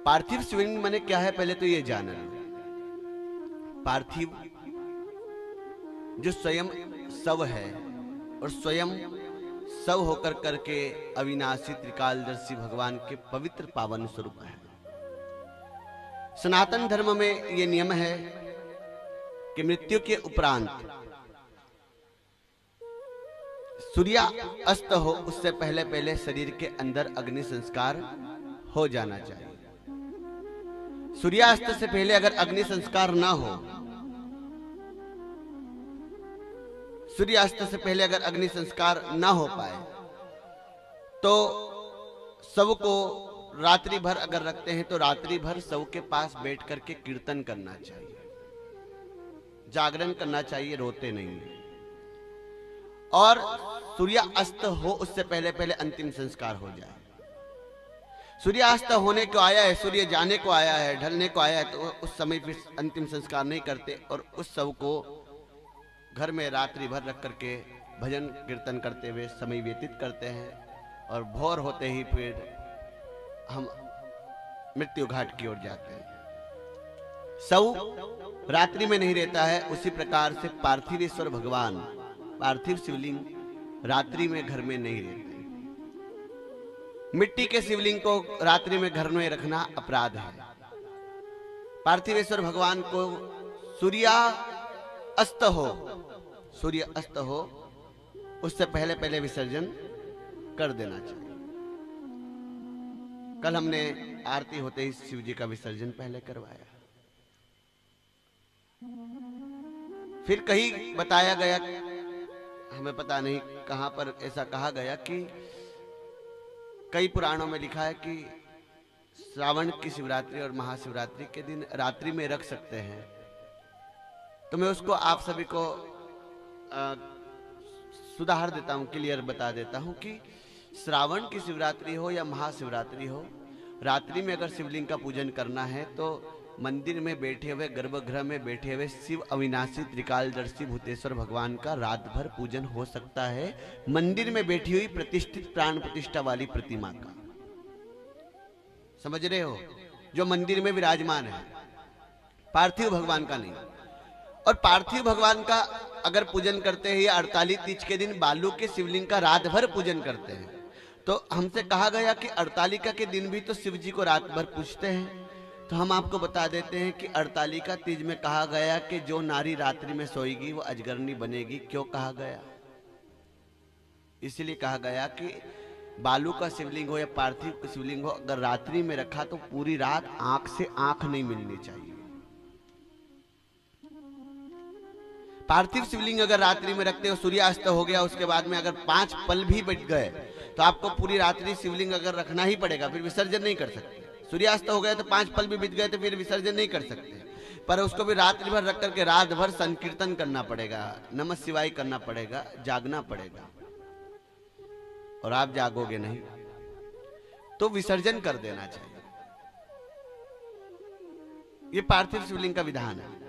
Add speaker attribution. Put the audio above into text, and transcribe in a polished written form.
Speaker 1: पार्थिव शिवलिंग माने क्या है, पहले तो ये जान लो। पार्थिव जो स्वयं शव है और स्वयं शव होकर करके अविनाशी त्रिकालदर्शी भगवान के पवित्र पावन स्वरूप है। सनातन धर्म में यह नियम है कि मृत्यु के उपरांत सूर्य अस्त हो उससे पहले पहले शरीर के अंदर अग्नि संस्कार हो जाना चाहिए। सूर्यास्त से पहले अगर अग्नि संस्कार ना हो, सूर्यास्त से पहले अगर अग्नि संस्कार ना हो पाए तो शव को रात्रि भर अगर रखते हैं तो रात्रि भर शव के पास बैठ करके कीर्तन करना चाहिए, जागरण करना चाहिए, रोते नहीं। और सूर्य अस्त हो उससे पहले पहले अंतिम संस्कार हो जाए। सूर्यास्त होने को आया है, सूर्य जाने को आया है, ढलने को आया है, तो उस समय फिर अंतिम संस्कार नहीं करते और उस शव को घर में रात्रि भर रख करके भजन कीर्तन करते हुए समय व्यतीत करते हैं और भोर होते ही फिर हम मृत्यु घाट की ओर जाते हैं। शव रात्रि में नहीं रहता है, उसी प्रकार से पार्थिवेश्वर भगवान, पार्थिव शिवलिंग रात्रि में घर में नहीं रहते। मिट्टी के शिवलिंग को रात्रि में घर में रखना अपराध है। पार्थिवेश्वर भगवान को सूर्य अस्त हो उससे पहले पहले विसर्जन कर देना चाहिए। कल हमने आरती होते ही शिव जी का विसर्जन पहले करवाया। फिर कहीं बताया गया, हमें पता नहीं कहां पर ऐसा कहा गया कि कई पुराणों में लिखा है कि श्रावण की शिवरात्रि और महाशिवरात्रि के दिन रात्रि में रख सकते हैं। तो मैं उसको आप सभी को सुधार देता हूं, क्लियर बता देता हूं कि श्रावण की शिवरात्रि हो या महाशिवरात्रि हो, रात्रि में अगर शिवलिंग का पूजन करना है तो मंदिर में बैठे हुए, गर्भगृह में बैठे हुए शिव अविनाशी त्रिकालदर्शी भूतेश्वर भगवान का रात भर पूजन हो सकता है, मंदिर में बैठी हुई प्रतिष्ठित प्राण प्रतिष्ठा वाली प्रतिमा का। समझ रहे हो? जो मंदिर में विराजमान है, पार्थिव भगवान का नहीं। और पार्थिव भगवान का अगर पूजन करते हैं या 48 तीज के दिन बालू के शिवलिंग का रात भर पूजन करते हैं, तो हमसे कहा गया कि 48 के दिन भी तो शिव जी को रात भर पूजते हैं। तो हम आपको बता देते हैं कि 48 तीज में कहा गया कि जो नारी रात्रि में सोएगी वो अजगरनी बनेगी। क्यों कहा गया? इसलिए कहा गया कि बालू का शिवलिंग हो या पार्थिव शिवलिंग हो, अगर रात्रि में रखा तो पूरी रात आंख से आंख नहीं मिलनी चाहिए। पार्थिव शिवलिंग अगर रात्रि में रखते हो, सूर्यास्त हो गया, उसके बाद में अगर 5 पल भी बच गए तो आपको पूरी रात्रि शिवलिंग अगर रखना ही पड़ेगा, फिर विसर्जन नहीं कर सकते। सूर्यास्त हो गया तो 5 पल भी बीत गए तो फिर विसर्जन नहीं कर सकते, पर उसको भी रात्रि भर रख करके रात भर संकीर्तन करना पड़ेगा, नमः शिवाय करना पड़ेगा, जागना पड़ेगा। और आप जागोगे नहीं तो विसर्जन कर देना चाहिए। ये पार्थिव शिवलिंग का विधान है।